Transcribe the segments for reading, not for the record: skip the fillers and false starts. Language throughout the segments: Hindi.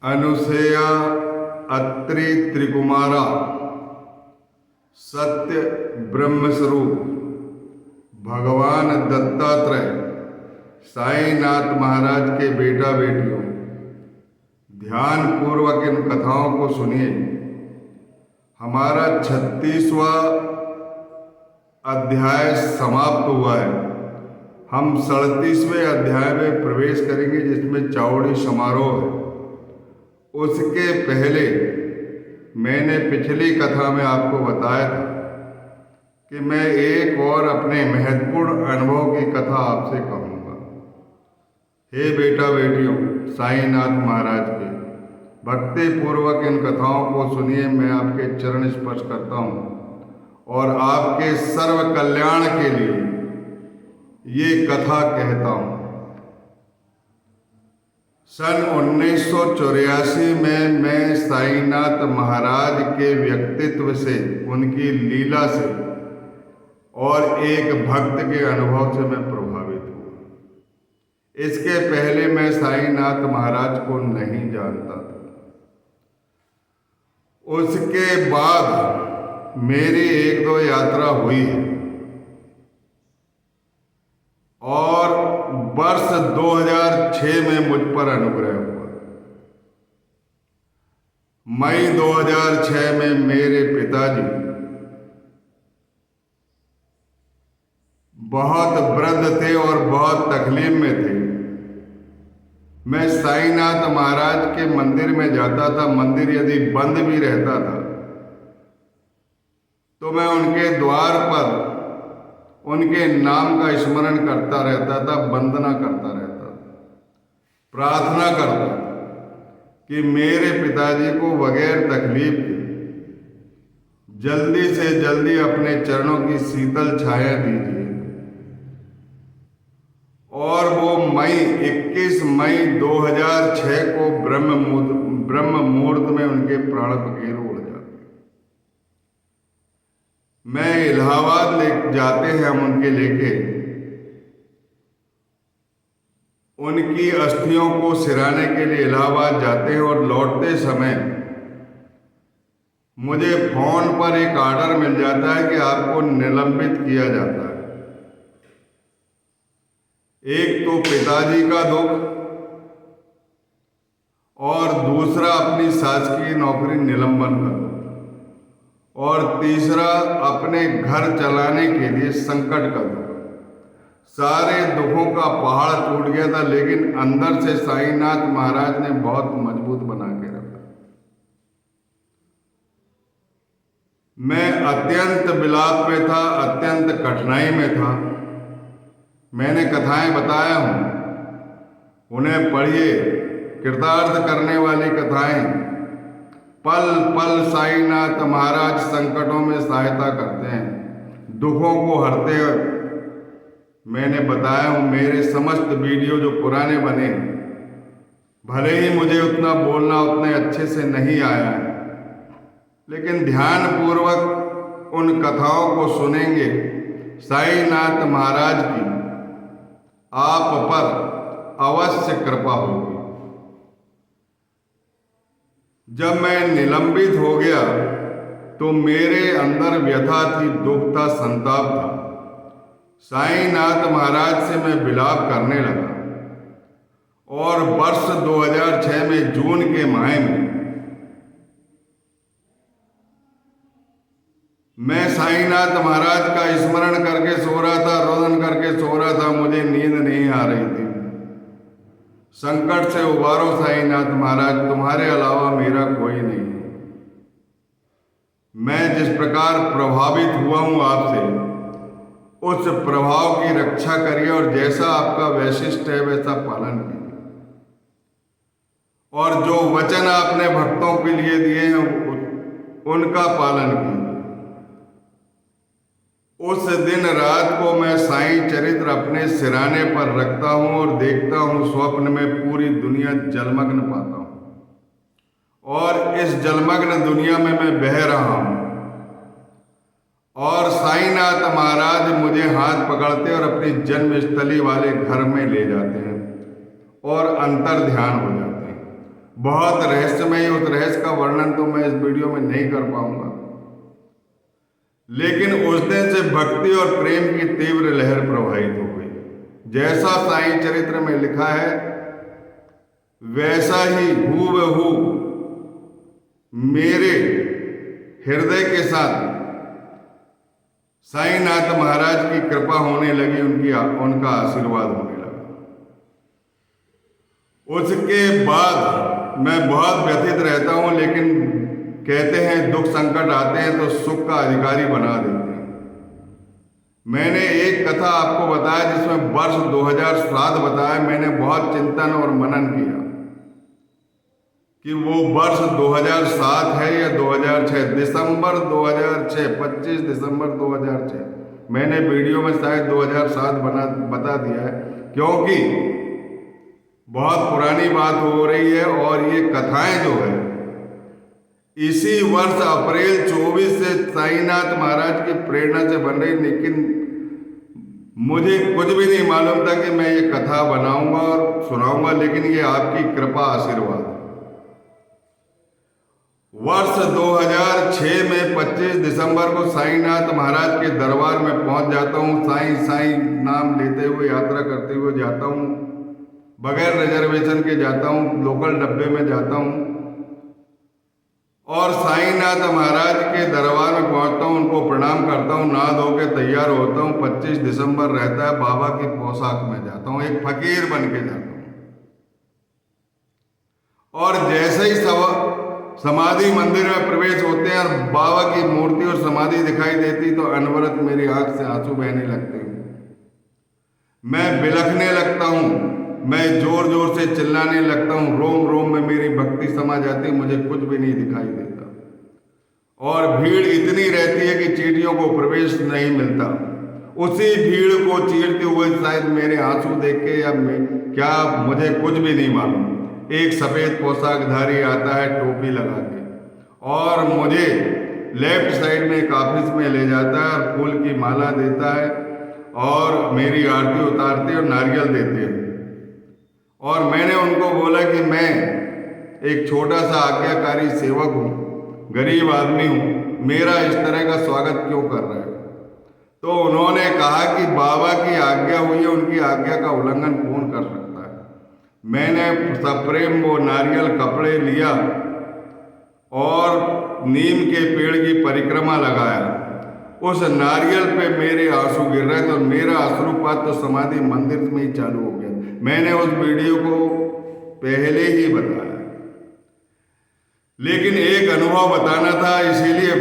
अनुसेया, अत्रि त्रिकुमारा, सत्य ब्रह्मस्वरूप भगवान दत्तात्रेय साईनाथ महाराज के बेटा बेटियों, ध्यान पूर्वक इन कथाओं को सुनिए। हमारा 36वां अध्याय समाप्त हुआ है। हम 37वें अध्याय में प्रवेश करेंगे, जिसमें चावड़ी समारोह है। उसके पहले मैंने पिछली कथा में आपको बताया था कि मैं एक और अपने महत्वपूर्ण अनुभव की कथा आपसे कहूँगा। हे बेटा बेटियों, साईनाथ महाराज के भक्ति पूर्वक इन कथाओं को सुनिए। मैं आपके चरण स्पर्श करता हूँ और आपके सर्व कल्याण के लिए ये कथा कहता हूँ। सन 1984 में मैं साईनाथ महाराज के व्यक्तित्व से, उनकी लीला से और एक भक्त के अनुभव से मैं प्रभावित हुआ। इसके पहले मैं साईनाथ महाराज को नहीं जानता था। उसके बाद मेरी एक दो यात्रा हुई है और वर्ष 2006 में मुझ पर अनुग्रह हुआ। मई 2006 में मेरे पिताजी बहुत वृद्ध थे और बहुत तकलीफ में थे। मैं साईनाथ महाराज के मंदिर में जाता था। मंदिर यदि बंद भी रहता था तो मैं उनके द्वार पर उनके नाम का स्मरण करता रहता था, वंदना करता रहता था, प्रार्थना करता था कि मेरे पिताजी को बगैर तकलीफ के जल्दी से जल्दी अपने चरणों की शीतल छाया दीजिए। और वो 21 मई 2006 को ब्रह्म मुहूर्त में उनके प्राण पखेरु उड़ जाते। मैं इलाहाबाद ले जाते हैं हम उनके लेके, उनकी अस्थियों को सिराने के लिए इलाहाबाद जाते हैं और लौटते समय मुझे फोन पर एक ऑर्डर मिल जाता है कि आपको निलंबित किया जाता है। एक तो पिताजी का दुख और दूसरा अपनी शासकीय नौकरी निलंबन का दुख और तीसरा अपने घर चलाने के लिए संकट का दुख। सारे दुखों का पहाड़ टूट गया था, लेकिन अंदर से साईनाथ महाराज ने बहुत मजबूत बना के रखा। मैं अत्यंत विलाप में था, अत्यंत कठिनाई में था। मैंने कथाएं बताया हूं, उन्हें पढ़िए। कृतार्थ करने वाली कथाएं। पल पल साईनाथ महाराज संकटों में सहायता करते हैं, दुखों को हरते हैं। मैंने बताया हूं, मेरे समस्त वीडियो जो पुराने बने, भले ही मुझे उतना बोलना उतने अच्छे से नहीं आया है, लेकिन ध्यान पूर्वक उन कथाओं को सुनेंगे। साईनाथ महाराज की आप पर अवश्य कृपा होगी। जब मैं निलंबित हो गया तो मेरे अंदर व्यथा थी, दुख था, संताप था। साईनाथ महाराज से मैं विलाप करने लगा और वर्ष 2006 में जून के माह में मैं साईनाथ महाराज का स्मरण करके सो रहा था, रोदन करके सो रहा था। मुझे नींद नहीं आ रही थी। संकट से उबारो साईनाथ महाराज, तुम्हारे अलावा मेरा कोई नहीं है। मैं जिस प्रकार प्रभावित हुआ हूं आपसे, उस प्रभाव की रक्षा करिए और जैसा आपका वैशिष्ट है वैसा पालन कीजिए। और जो वचन आपने भक्तों के लिए दिए हैं उनका पालन कीजिए। उस दिन रात को मैं साईं चरित्र अपने सिराने पर रखता हूं और देखता हूं, स्वप्न में पूरी दुनिया जलमग्न पाता हूं और इस जलमग्न दुनिया में मैं बह रहा हूं और साईनाथ महाराज मुझे हाथ पकड़ते और अपनी जन्मस्थली वाले घर में ले जाते हैं और अंतर ध्यान हो जाते हैं। बहुत रहस्यमय, उस रहस्य का वर्णन तो मैं इस वीडियो में नहीं कर पाऊंगा। लेकिन उस दिन से भक्ति और प्रेम की तीव्र लहर प्रवाहित हो गई। जैसा साईं चरित्र में लिखा है वैसा ही हूबहू मेरे हृदय के साथ साईनाथ महाराज की कृपा होने लगी, उनका आशीर्वाद होने लगा। उसके बाद मैं बहुत व्यथित रहता हूं, लेकिन कहते हैं दुख संकट आते हैं तो सुख का अधिकारी बना देते हैं। मैंने एक कथा आपको बताया जिसमें वर्ष 2007 बताया। मैंने बहुत चिंतन और मनन किया कि वो वर्ष 2007 है या 2006, दिसंबर 2006, 25 दिसंबर 2006। मैंने वीडियो में शायद 2007 बता दिया है, क्योंकि बहुत पुरानी बात हो रही है और ये कथाएं जो है इसी वर्ष अप्रैल 24 से साईनाथ महाराज की प्रेरणा से बन रही। लेकिन मुझे कुछ भी नहीं मालूम था कि मैं ये कथा बनाऊंगा और सुनाऊंगा, लेकिन ये आपकी कृपा आशीर्वाद। वर्ष 2006 में 25 दिसंबर को साईनाथ महाराज के दरबार में पहुंच जाता हूं। साईं साईं नाम लेते हुए यात्रा करते हुए जाता हूं, बगैर रिजर्वेशन के जाता हूं, लोकल डब्बे में जाता हूं और साईनाथ महाराज के दरबार में पहुंचता हूं, उनको प्रणाम करता हूं, नहा धो के तैयार होता हूं। 25 दिसंबर रहता है, बाबा की पोशाक में जाता हूं, एक फकीर बन के जाता हूं। और जैसे ही समाधि मंदिर में प्रवेश होते हैं और बाबा की मूर्ति और समाधि दिखाई देती तो अनवरत मेरी आंख से आंसू बहने लगते हैं। मैं बिलखने लगता हूं, मैं जोर जोर से चिल्लाने लगता हूं, रोम रोम में मेरी भक्ति समा जाती, मुझे कुछ भी नहीं दिखाई देता और भीड़ इतनी रहती है कि चींटियों को प्रवेश नहीं मिलता। उसी भीड़ को चीरते हुए शायद मेरे आंसू देख के या क्या, मुझे कुछ भी नहीं मालूम, एक सफेद पोशाकधारी आता है टोपी लगा के और मुझे लेफ्ट साइड में एक ऑफिस में ले जाता है और फूल की माला देता है और मेरी आरती उतारते और नारियल देते हैं। और मैंने उनको बोला कि मैं एक छोटा सा आज्ञाकारी सेवक हूँ, गरीब आदमी हूँ, मेरा इस तरह का स्वागत क्यों कर रहे हो? तो उन्होंने कहा कि बाबा की आज्ञा हुई है, उनकी आज्ञा का उल्लंघन कौन कर सकता है। मैंने सप्रेम वो नारियल कपड़े लिया और नीम के पेड़ की परिक्रमा लगाया। उस नारियल पे मेरे आंसू गिर रहे थे और मेरा अश्रुपात तो समाधि मंदिर में ही चालू हो गया। मैंने उस वीडियो को पहले ही बताया, लेकिन एक अनुभव बताना था, इसीलिए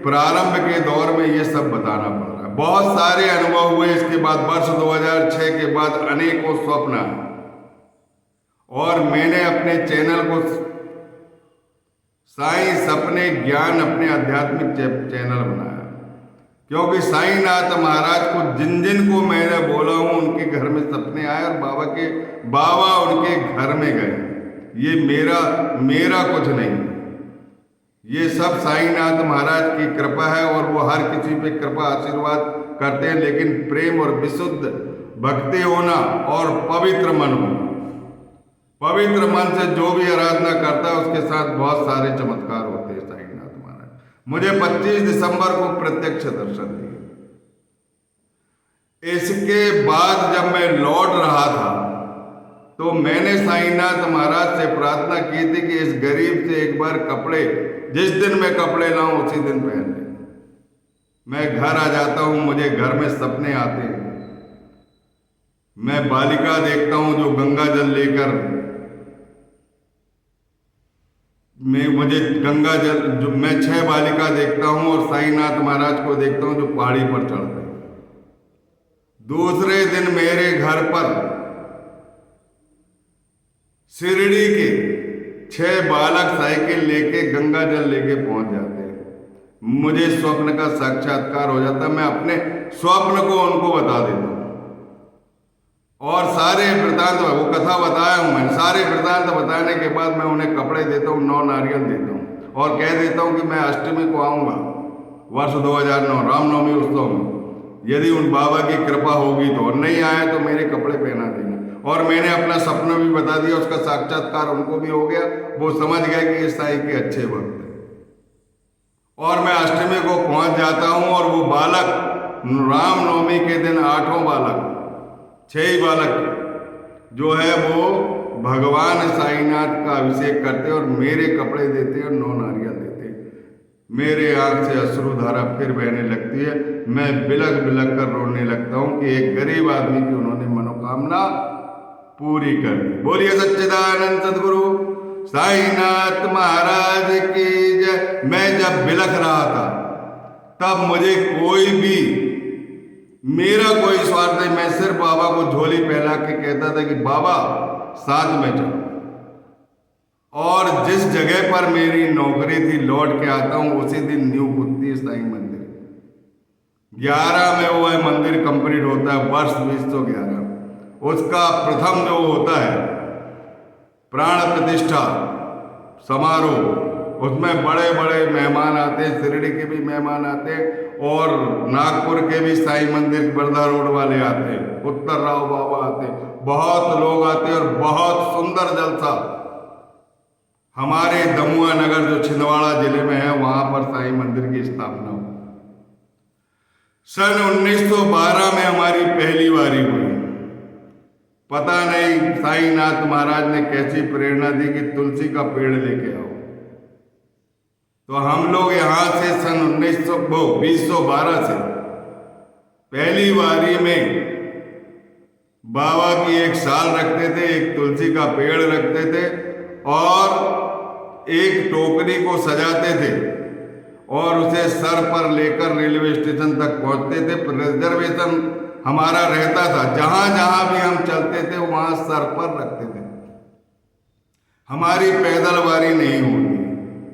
प्रारंभ के दौर में ये सब बताना पड़ रहा है। बहुत सारे अनुभव हुए इसके बाद। वर्ष 2006 के बाद अनेकों स्वप्न आए और मैंने अपने चैनल को साईं सपने ज्ञान अपने आध्यात्मिक चैनल बनाया, क्योंकि साईनाथ महाराज को जिन जिन को मैंने बोला हूं उनके घर में सपने आए और बाबा उनके घर में गए। ये मेरा कुछ नहीं, ये सब साईनाथ महाराज की कृपा है और वो हर किसी पे कृपा आशीर्वाद करते हैं। लेकिन प्रेम और विशुद्ध भक्ति होना और पवित्र मन होना, पवित्र मन से जो भी आराधना करता है उसके साथ बहुत सारे चमत्कार होते हैं। साईनाथ महाराज मुझे 25 दिसंबर को प्रत्यक्ष दर्शन दिए। इसके बाद जब मैं लौट रहा था तो मैंने साईनाथ महाराज से प्रार्थना की थी कि इस गरीब से एक बार कपड़े, जिस दिन मैं कपड़े लाऊं उसी दिन पहन ले। मैं घर आ जाता हूं, मुझे घर में सपने आते हैं। मैं बालिका देखता हूं जो गंगा जल लेकर, मुझे गंगा जल जो मैं 6 बालिका देखता हूं और साईनाथ महाराज को देखता हूं जो पहाड़ी पर चढ़ते हैं। दूसरे दिन मेरे घर पर शिरडी के 6 बालक साइकिल लेके गंगा जल लेके पहुंच जाते हैं। मुझे स्वप्न का साक्षात्कार हो जाता है। मैं अपने स्वप्न को उनको बता देता हूं और सारे वृतांत, वो कथा बताया हूं मैंने, सारे वृतांत बताने के बाद मैं उन्हें कपड़े देता हूं, 9 नारियल देता हूं और कह देता हूं कि मैं अष्टमी को आऊंगा वर्ष 2009 रामनवमी उत्सव में, यदि उन बाबा की कृपा होगी तो, और नहीं आए तो मेरे कपड़े पहना देंगे। और मैंने अपना सपना भी बता दिया, उसका साक्षात्कार उनको भी हो गया वो समझ गए कि ये साईं के अच्छे भक्त हैं। और मैं अष्टमी को पहुंच जाता हूं और वो बालक रामनवमी के दिन 8वां बालक 6 बालक जो है वो भगवान साईनाथ का अभिषेक करते और मेरे कपड़े देते और 9 नारियल देते। मेरे आंख से अश्रुधारा फिर बहने लगती है। मैं बिलख बिलख कर रोने लगता हूं कि एक गरीब आदमी की उन्होंने मनोकामना पूरी कर दी। बोलिए सच्चिदानंद सदगुरु साईनाथ महाराज की जय। मैं जब बिलख रहा था तब मुझे कोई भी, मेरा कोई स्वार्थ नहीं, मैं सिर्फ बाबा को झोली पहना के कहता था कि बाबा साथ में चलो। और जिस जगह पर मेरी नौकरी थी लौट के आता हूं उसी दिन न्यू कुत्ती साईं मंदिर 11 में वो है मंदिर कंप्लीट होता है, वर्ष 2011। उसका प्रथम जो होता है प्राण प्रतिष्ठा समारोह, उसमें बड़े बड़े मेहमान आते हैं, शिरडी के भी मेहमान आते हैं और नागपुर के भी साईं मंदिर वर्धा रोड वाले आते हैं, उत्तर राव बाबा आते हैं, बहुत लोग आते हैं और बहुत सुंदर जलसा। हमारे दमुआ नगर जो छिंदवाड़ा जिले में है वहां पर साईं मंदिर की स्थापना हुई। सन 1912 में हमारी पहली बारी हुई। पता नहीं साईनाथ महाराज ने कैसी प्रेरणा दी कि तुलसी का पेड़ लेके आओ। तो हम लोग यहां से सन 2012 से पहली बारी में बाबा की एक साल रखते थे, एक तुलसी का पेड़ रखते थे और एक टोकरी को सजाते थे और उसे सर पर लेकर रेलवे स्टेशन तक पहुंचते थे। रिजर्वेशन हमारा रहता था, जहां जहां भी हम चलते थे वहां सर पर रखते थे। हमारी पैदल वारी नहीं होती,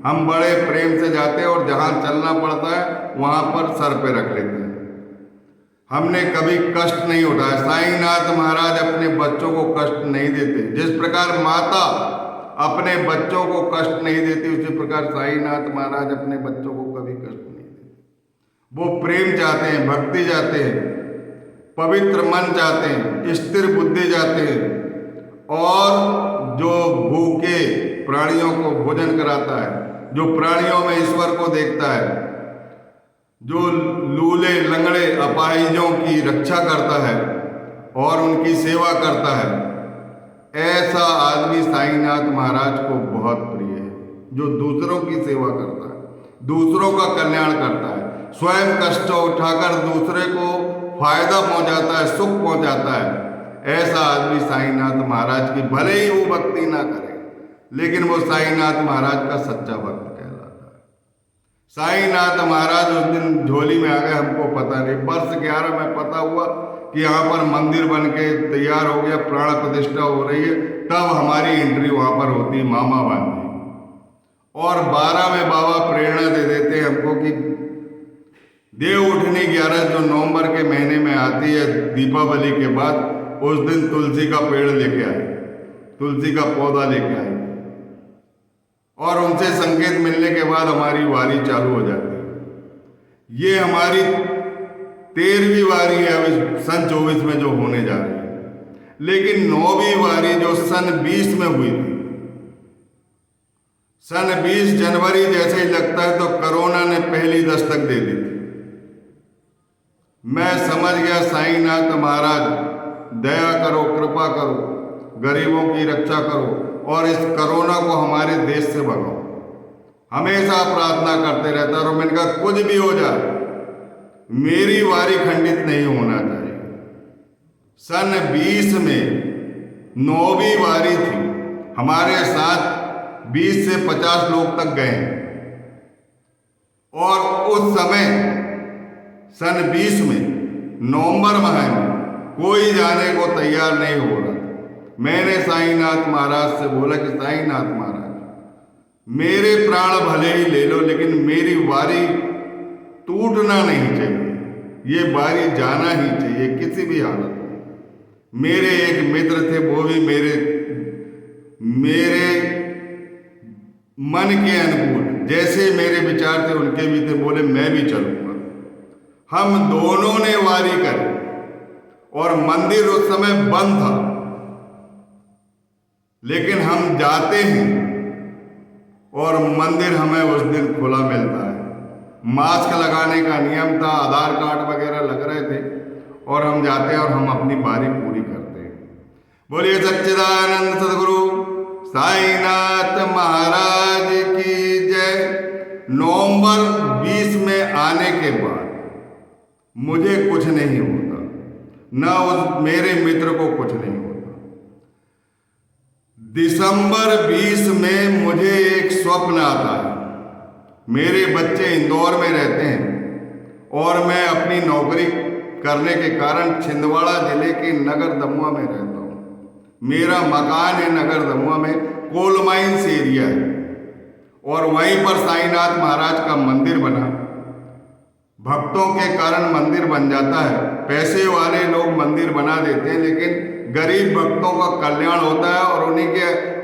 हम बड़े प्रेम से जाते और जहां चलना पड़ता है वहां पर सर पे रख लेते हैं। हमने कभी कष्ट नहीं उठाया। साईनाथ महाराज अपने बच्चों को कष्ट नहीं देते। जिस प्रकार माता अपने बच्चों को कष्ट नहीं देती उसी प्रकार साईनाथ महाराज अपने बच्चों को कभी कष्ट नहीं देते। वो प्रेम चाहते हैं, भक्ति चाहते हैं, पवित्र मन चाहते हैं, स्थिर बुद्धि चाहते हैं और जो भूखे प्राणियों को भोजन कराता है, जो प्राणियों में ईश्वर को देखता है, जो लूले लंगड़े अपाहिजों की रक्षा करता है और उनकी सेवा करता है, ऐसा आदमी साईनाथ महाराज को बहुत प्रिय है। जो दूसरों की सेवा करता है, दूसरों का कल्याण करता है, स्वयं कष्ट उठाकर दूसरे को फायदा पहुंचाता है, सुख पहुंचाता है, ऐसा आदमी साईनाथ महाराज की भले ही वो भक्ति ना करे लेकिन वो साईनाथ महाराज का सच्चा भक्त कहलाता है। साईनाथ महाराज उस दिन झोली में आ गए, हमको पता नहीं। वर्ष 11 में पता हुआ कि यहाँ पर मंदिर बन के तैयार हो गया, प्राण प्रतिष्ठा हो रही है, तब हमारी एंट्री वहाँ पर होती मामा बांधी। और 12 में बाबा प्रेरणा दे देते हैं हमको कि देव उठनी 11 जो नवंबर के महीने में आती है दीपावली के बाद, उस दिन तुलसी का पेड़ लेके आए, तुलसी का पौधा लेके आए और उनसे संकेत मिलने के बाद हमारी वारी चालू हो जाती है। ये हमारी 13वीं वारी है अभी सन 24 में जो होने जा रही है। लेकिन 9वीं वारी जो सन 20 में हुई थी, सन 20 जनवरी जैसे ही लगता है तो कोरोना ने पहली दस्तक दे दी थी। मैं समझ गया साईनाथ महाराज दया करो, कृपा करो, गरीबों की रक्षा करो और इस कोरोना को हमारे देश से भगाओ। हमेशा प्रार्थना करते रहता और मैंने कहा कुछ भी हो जाए मेरी वारी खंडित नहीं होना चाहिए। सन 20 में 9वीं वारी थी, हमारे साथ 20 से 50 लोग तक गए और उस समय सन 20 में नवंबर माह में कोई जाने को तैयार नहीं हो रहा था। मैंने साईनाथ महाराज से बोला कि साईनाथ महाराज मेरे प्राण भले ही ले लो लेकिन मेरी वारी टूटना नहीं चाहिए, ये बारी जाना ही चाहिए किसी भी हालत में। मेरे एक मित्र थे, वो भी मेरे मन के अनुकूल जैसे मेरे विचार थे उनके भी थे, बोले मैं भी चलूंगा। हम दोनों ने वारी करी और मंदिर उस समय बंद था, लेकिन हम जाते हैं और मंदिर हमें उस दिन खुला मिलता है। मास्क लगाने का नियम था, आधार कार्ड वगैरह लग रहे थे, और हम जाते हैं और हम अपनी बारी पूरी करते हैं। बोलिए सच्चिदानंद सदगुरु साईनाथ महाराज की जय। नवंबर 20 में आने के बाद मुझे कुछ नहीं होता, न उस मेरे मित्र को कुछ नहीं होता। दिसंबर 20 में मुझे एक स्वप्न आता है। मेरे बच्चे इंदौर में रहते हैं और मैं अपनी नौकरी करने के कारण छिंदवाड़ा जिले के नगर दमुआ में रहता हूँ। मेरा मकान है नगर दमुआ में, कोल माइंस एरिया है, और वहीं पर साईनाथ महाराज का मंदिर बना। भक्तों के कारण मंदिर बन जाता है। पैसे वाले लोग मंदिर बना देते हैं, लेकिन गरीब भक्तों का कल्याण होता है, और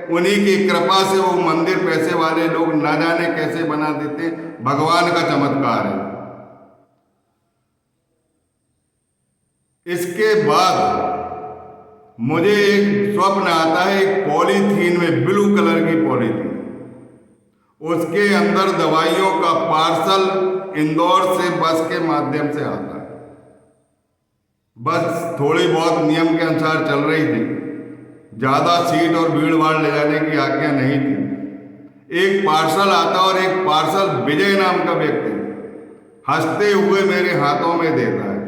उन्हीं की कृपा से वो मंदिर पैसे वाले लोग न जाने कैसे बना देते हैं। भगवान का चमत्कार है। इसके बाद मुझे एक स्वप्न आता है, एक पॉलीथीन में, ब्लू कलर की पॉलीथीन, उसके अंदर दवाइयों का पार्सल इंदौर से बस के माध्यम से आता है। बस थोड़ी बहुत नियम के अनुसार चल रही थी, ज्यादा सीट और भीड़ भाड़ ले जाने की आज्ञा नहीं थी। एक पार्सल आता और एक पार्सल विजय नाम का व्यक्ति हंसते हुए मेरे हाथों में देता है।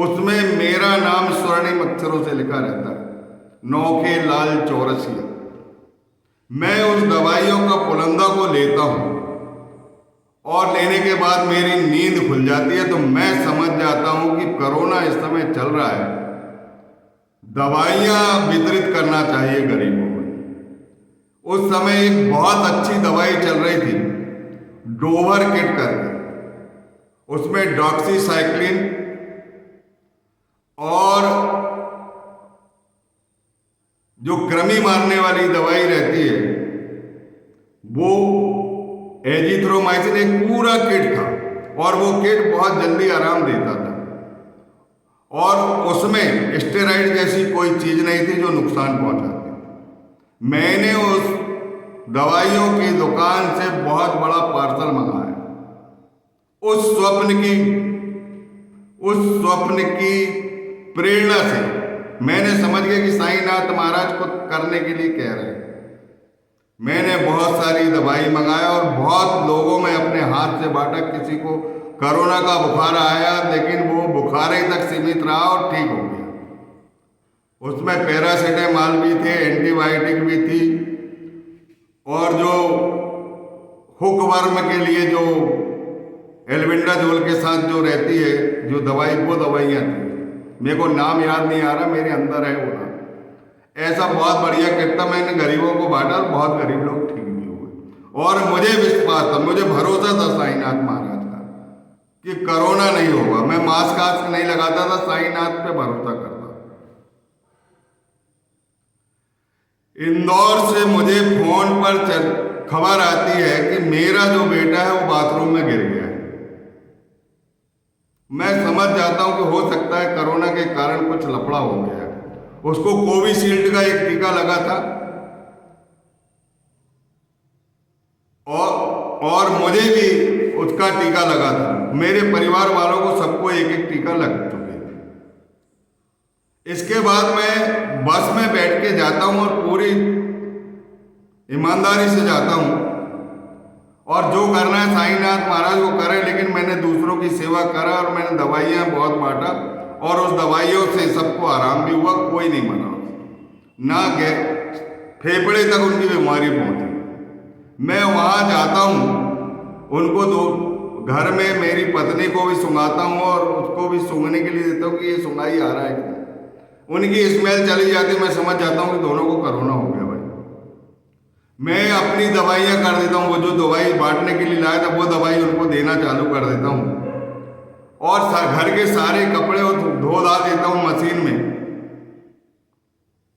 उसमें मेरा नाम स्वर्णिम अक्षरों से लिखा रहता है, नौखे लाल चौरसिया। मैं उस दवाइयों का पुलंदा को लेता हूं, और लेने के बाद मेरी नींद खुल जाती है। तो मैं समझ जाता हूं कि कोरोना इस समय चल रहा है, दवाइयां वितरित करना चाहिए गरीबों को। उस समय एक बहुत अच्छी दवाई चल रही थी, डोवर किट करके, उसमें डॉक्सीसाइक्लिन और जो कृमि मारने वाली दवाई रहती है वो एजिथ्रोमाइसिन, एक पूरा किट था, और वो किट बहुत जल्दी आराम देता था, और उसमें स्टेरॉइड जैसी कोई चीज नहीं थी जो नुकसान पहुंचाती। मैंने उस दवाइयों की दुकान से बहुत बड़ा पार्सल मंगाया। उस स्वप्न की प्रेरणा से मैंने समझ गया कि साईनाथ महाराज को करने के लिए कह रहे हैं। मैंने बहुत सारी दवाई मंगाया और बहुत लोगों में अपने हाथ से बांटा। किसी को कोरोना का बुखार आया, लेकिन वो बुखार ही तक सीमित रहा और ठीक हो गया। उसमें पैरासीटामॉल भी थे, एंटीबायोटिक भी थी, और जो हुकवर्म के लिए जो एल्बेंडाजोल के साथ जो रहती है जो दवाई, वो दवाइयाँ थी। मेरे को नाम याद नहीं आ रहा, मेरे अंदर है वो नाम। ऐसा बहुत बढ़िया किट था, मैंने गरीबों को बांटा और बहुत गरीब लोग ठीक भी हुए। और मुझे विश्वास था, मुझे भरोसा था साईनाथ महाराज का कि कोरोना नहीं होगा। मैं मास्क नहीं लगाता था, साईनाथ पे भरोसा करता। इंदौर से मुझे फोन पर खबर आती है कि मेरा जो बेटा है वो बाथरूम में गिर गया है। मैं समझ जाता हूं कि हो सकता है कोरोना के कारण कुछ लफड़ा हो गया है। उसको कोविशील्ड का एक टीका लगा था, और मुझे भी उसका टीका लगा था। मेरे परिवार वालों को सबको एक एक टीका लग चुके थे। इसके बाद मैं बस में बैठ के जाता हूं और पूरी ईमानदारी से जाता हूं, और जो करना है साईनाथ महाराज वो करे, लेकिन मैंने दूसरों की सेवा करा और मैंने दवाइयाँ बहुत बांटा, और उस दवाइयों से सबको आराम भी हुआ, कोई नहीं मरा, ना फेफड़े तक उनकी बीमारी पहुंची। मैं वहाँ जाता हूँ, उनको घर में मेरी पत्नी को भी सुंघाता हूँ और उसको भी सूंघने के लिए देता हूँ कि ये सुंघाई आ रहा है। उनकी स्मेल चली जाती, मैं समझ जाता हूँ कि दोनों को कोरोना हो गया भाई। मैं अपनी दवाइयाँ कर देता हूँ, वो जो दवाई बांटने के लिए लाया था वो दवाई उनको देना चालू कर देता हूँ, और घर के सारे कपड़े धो धा देता हूँ मशीन में।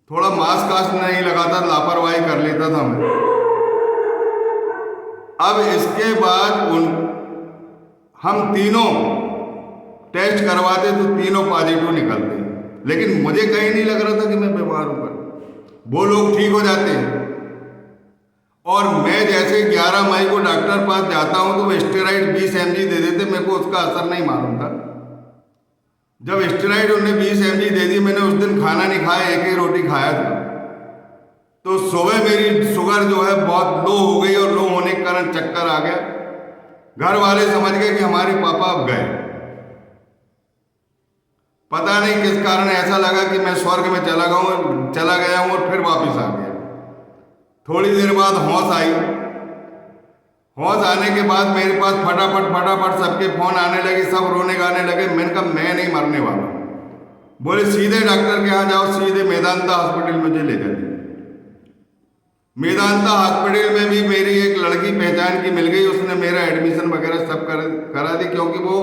थोड़ा मास्क नहीं लगाता, लापरवाही कर लेता था मैं। अब इसके बाद हम तीनों टेस्ट करवाते तो तीनों पॉजिटिव निकलते, लेकिन मुझे कहीं नहीं लग रहा था कि मैं बीमार हूं। वो लोग ठीक हो जाते हैं, और मैं जैसे 11 मई को डॉक्टर पास जाता हूं तो वो स्टेरॉइड 20 mg दे देते, मेरे को उसका असर नहीं मालूम था। जब स्टेरॉइड उन्होंने 20 mg दे दी, मैंने उस दिन खाना नहीं खाया, एक ही रोटी खाया था। तो सुबह मेरी शुगर जो है बहुत लो हो गई और लो होने के कारण चक्कर आ गया। घर वाले समझ गए कि हमारे पापा अब गए। पता नहीं किस कारण ऐसा लगा कि मैं स्वर्ग में चला गया हूं और फिर वापस आ गया। थोड़ी देर बाद होश आई। होश आने के बाद मेरे पास फटाफट सबके फोन आने लगे, सब रोने गाने लगे। मैंने कहा मैं नहीं मरने वाला। बोले सीधे डॉक्टर के यहाँ जाओ, सीधे मेदांता हॉस्पिटल मुझे ले जाइए। मेदांता हॉस्पिटल में भी मेरी एक लड़की पहचान की मिल गई, उसने मेरा एडमिशन वगैरह सब करा दी, क्योंकि वो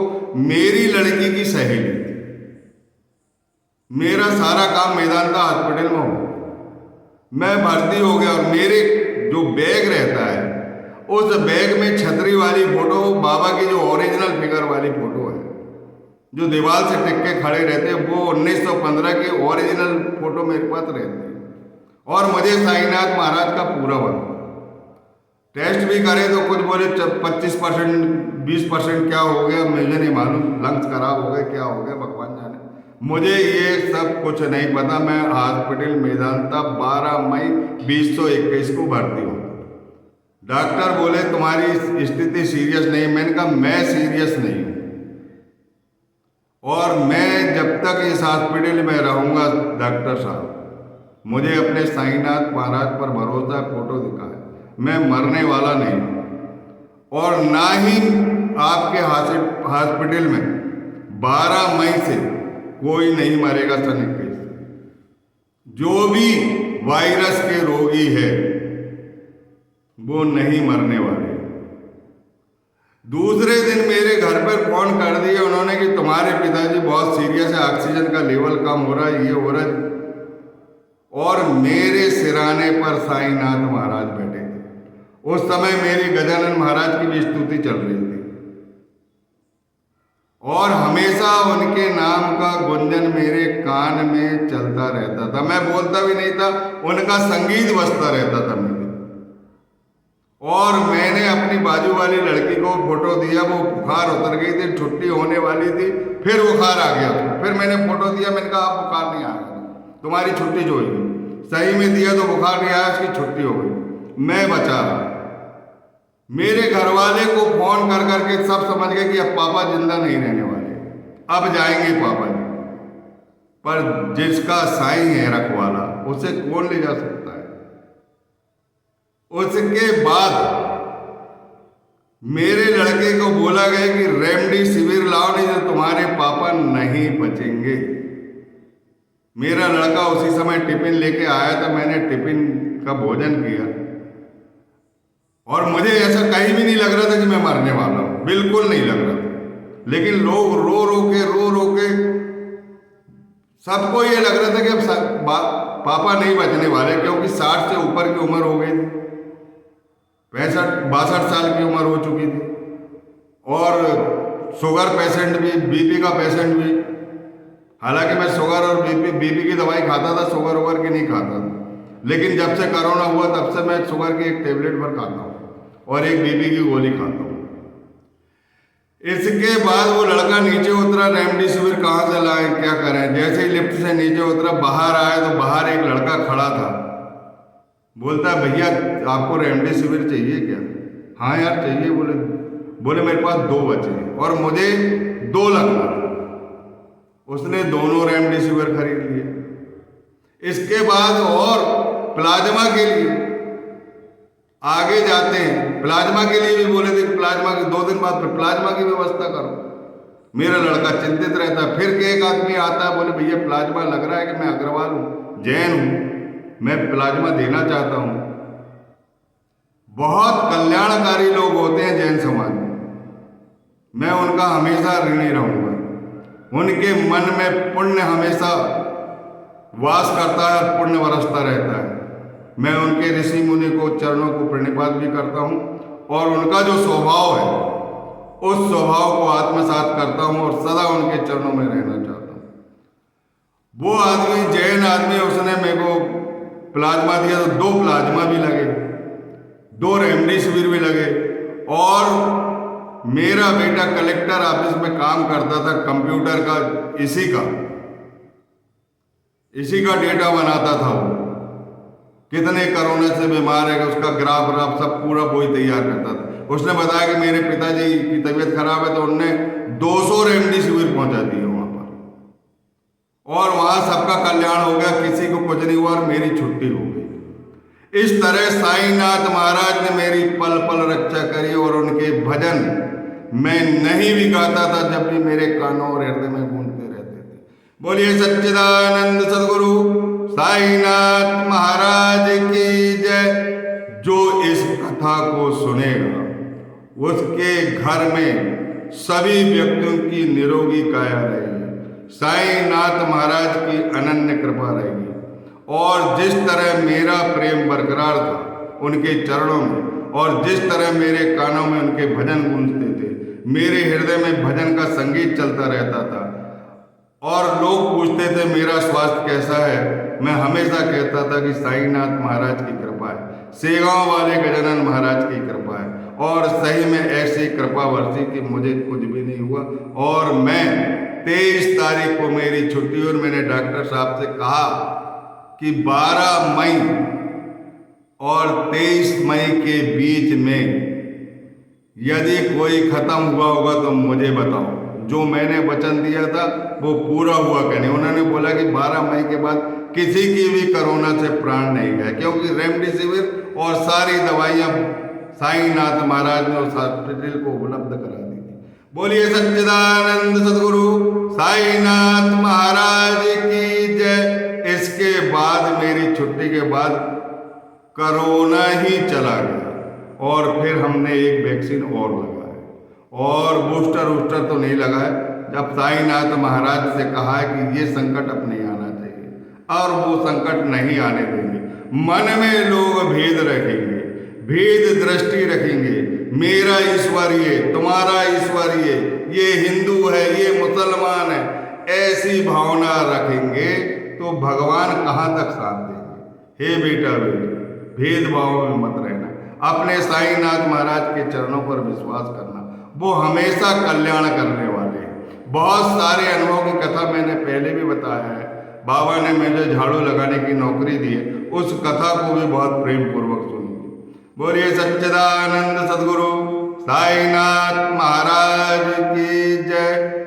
मेरी लड़की की सहेली थी। मेरा सारा काम मेदांता हॉस्पिटल में हो, मैं भर्ती हो गया। और मेरे जो बैग रहता है, उस बैग में छतरी वाली फोटो, बाबा की जो ओरिजिनल फिगर वाली फोटो है, जो दीवार से टिक के खड़े रहते हैं, वो 1915 की ओरिजिनल फोटो मेरे पास रहती है। और मुझे साईनाथ महाराज का पूरा वर्क, टेस्ट भी करे तो कुछ बोले 25% 20% क्या हो गया, मुझे नहीं मालूम, लंग्स खराब हो गए, क्या हो गया भगवान जाने। मुझे ये सब कुछ नहीं पता। मैं हॉस्पिटल मेदांता 12 मई 2021 को भर्ती हूँ। डॉक्टर बोले तुम्हारी स्थिति सीरियस नहीं। मैंने कहा मैं सीरियस नहीं हूँ, और मैं जब तक इस हॉस्पिटल में रहूँगा, डॉक्टर साहब मुझे अपने साईनाथ महाराज पर भरोसा, फोटो दिखा है, मैं मरने वाला नहीं हूँ। और ना ही आपके हॉस्पिटल में 12 मई से कोई नहीं मरेगा सन 21। जो भी वायरस के रोगी है वो नहीं मरने वाले। दूसरे दिन मेरे घर पर फोन कर दिया उन्होंने कि तुम्हारे पिताजी बहुत सीरियस है, ऑक्सीजन का लेवल कम हो रहा है, ये हो रहा है। और मेरे सिराने पर साईनाथ महाराज बैठे थे। उस समय मेरी गजानन महाराज की भी स्तुति चल रही थी, और हमेशा उनके नाम का गुंजन मेरे कान में चलता रहता था। मैं बोलता भी नहीं था, उनका संगीत बजता रहता था मेरे। और मैंने अपनी बाजू वाली लड़की को फोटो दिया, वो बुखार उतर गई थी, छुट्टी होने वाली थी, फिर बुखार आ गया था। फिर मैंने फोटो दिया, मैंने कहा आप बुखार नहीं आएगा, तुम्हारी छुट्टी जो हुई। सही में दिया तो बुखार नहीं आया, उसकी छुट्टी हो गई, मैं बचा रहा। मेरे घर वाले को फोन कर करके सब समझ गए कि अब पापा जिंदा नहीं रहने वाले, अब जाएंगे पापा जी। पर जिसका साईं है रखवाला, उसे कौन ले जा सकता है। उसके बाद मेरे लड़के को बोला गया कि रेमडेसिविर लाओ, नहीं तो तुम्हारे पापा नहीं बचेंगे। मेरा लड़का उसी समय टिफिन लेके आया था, मैंने टिफिन का भोजन किया, और मुझे ऐसा कहीं भी नहीं लग रहा था कि मैं मरने वाला हूं, बिल्कुल नहीं लग रहा था। लेकिन लोग रो रो के सबको ये लग रहा था कि अब पापा नहीं बचने वाले, क्योंकि 60 से ऊपर की उम्र हो गई थी, 65-62 साल की उम्र हो चुकी थी, और शुगर पेशेंट भी, बीपी का पेशेंट भी। हालांकि मैं शुगर और बीपी की दवाई खाता था, शुगर वुगर की नहीं खाता था। लेकिन जब से कोरोना हुआ तब से मैं शुगर की एक टेबलेट पर खाता हूँ और एक बीपी की गोली खाता हूँ। इसके बाद वो लड़का नीचे उतरा, रेमडेसिविर कहाँ से लाए, क्या करें। जैसे ही लिफ्ट से नीचे उतरा, बाहर आया तो बाहर एक लड़का खड़ा था। बोलता भैया आपको रेमडेसिविर चाहिए क्या? हाँ यार चाहिए। बोले मेरे पास 2 बचे हैं और मुझे 2 लगना। उसने दोनों रेमडेसिविर खरीद लिए। इसके बाद और प्लाज्मा के लिए आगे जाते हैं, प्लाज्मा के लिए भी बोले थे, प्लाज्मा के 2 दिन बाद फिर प्लाज्मा की व्यवस्था करो। मेरा लड़का चिंतित रहता है। फिर एक आदमी आता है, बोले भैया प्लाज्मा लग रहा है कि मैं अग्रवाल हूँ, जैन हूँ, मैं प्लाज्मा देना चाहता हूँ। बहुत कल्याणकारी लोग होते हैं जैन समाज में, मैं उनका हमेशा ऋणी रहूंगा। उनके मन में पुण्य हमेशा वास करता है और पुण्य बरसता रहता है। मैं उनके ऋषि मुनि को चरणों को प्रणिपात भी करता हूँ, और उनका जो स्वभाव है उस स्वभाव को आत्मसात करता हूँ और सदा उनके चरणों में रहना चाहता हूँ। वो आदमी जैन आदमी, उसने मेरे को प्लाज्मा दिया तो 2 प्लाज्मा भी लगे। 2 रेमडी शिविर भी लगे। और मेरा बेटा कलेक्टर ऑफिस में काम करता था, कंप्यूटर का इसी का डेटा बनाता था। वो कितने कोरोना से बीमार है उसका ग्राफ सब पूरा वही तैयार करता था। उसने बताया कि मेरे पिताजी की तबीयत खराब है, तो उनने 200 रेमडी शिविर पहुंचा दिए वहां पर, और वहां सबका कल्याण हो गया, किसी को कुछ नहीं हुआ और मेरी छुट्टी हो गई। इस तरह साईनाथ महाराज ने मेरी पल पल रक्षा करी, और उनके भजन मैं नहीं भी गाता था, जब भी मेरे कानों और हृदय में गूंजते रहते थे। बोलिए सच्चिदानंद सदगुरु साईनाथ महाराज की जय। जो इस कथा को सुनेगा उसके घर में सभी व्यक्तियों की निरोगी काया रहेगी, साईनाथ महाराज की अनन्य कृपा रहेगी। और जिस तरह मेरा प्रेम बरकरार था उनके चरणों में, और जिस तरह मेरे कानों में उनके भजन गूंजते थे, मेरे हृदय में भजन का संगीत चलता रहता था, और लोग पूछते थे मेरा स्वास्थ्य कैसा है, मैं हमेशा कहता था कि साईनाथ महाराज की कृपा है, सेगांव वाले गजानन महाराज की कृपा है। और सही में ऐसी कृपा वर्षी कि मुझे कुछ भी नहीं हुआ। और मैं 23 तारीख को मेरी छुट्टी, और मैंने डॉक्टर साहब से कहा कि 12 मई और 23 मई के बीच में यदि कोई खत्म हुआ होगा तो मुझे बताओ। जो मैंने वचन दिया था वो पूरा हुआ कि नहीं। उन्होंने बोला कि 12 मई के बाद किसी की भी कोरोना से प्राण नहीं गए, क्योंकि रेमडेसिविर और सारी दवाइयां साईनाथ महाराज ने उस हॉस्पिटल को उपलब्ध करा दी थी। बोलिए सच्चिदानंद सदगुरु साईनाथ महाराज की जय। इसके बाद मेरी छुट्टी के बाद कोरोना ही चला गया, और फिर हमने एक वैक्सीन और लगाया, और बूस्टर तो नहीं लगाया। जब साईनाथ महाराज से कहा है कि ये संकट अब नहीं आना चाहिए, और वो संकट नहीं आने देंगे। मन में लोग भेद रखेंगे, भेद दृष्टि रखेंगे, मेरा ईश्वर ये, तुम्हारा ईश्वर ये हिंदू है, ये मुसलमान है, ऐसी भावना रखेंगे तो भगवान कहाँ तक साथ देंगे। हे बेटा बेटी, भेदभाव में मत रहना, अपने साईनाथ महाराज के चरणों पर विश्वास करना, वो हमेशा कल्याण करने वाले हैं। बहुत सारे अनुभव की कथा मैंने पहले भी बताया है। बाबा ने मुझे झाड़ू लगाने की नौकरी दी है, उस कथा को भी बहुत प्रेम पूर्वक सुनिए। बोलिए सच्चिदानंद सदगुरु साईनाथ महाराज की जय।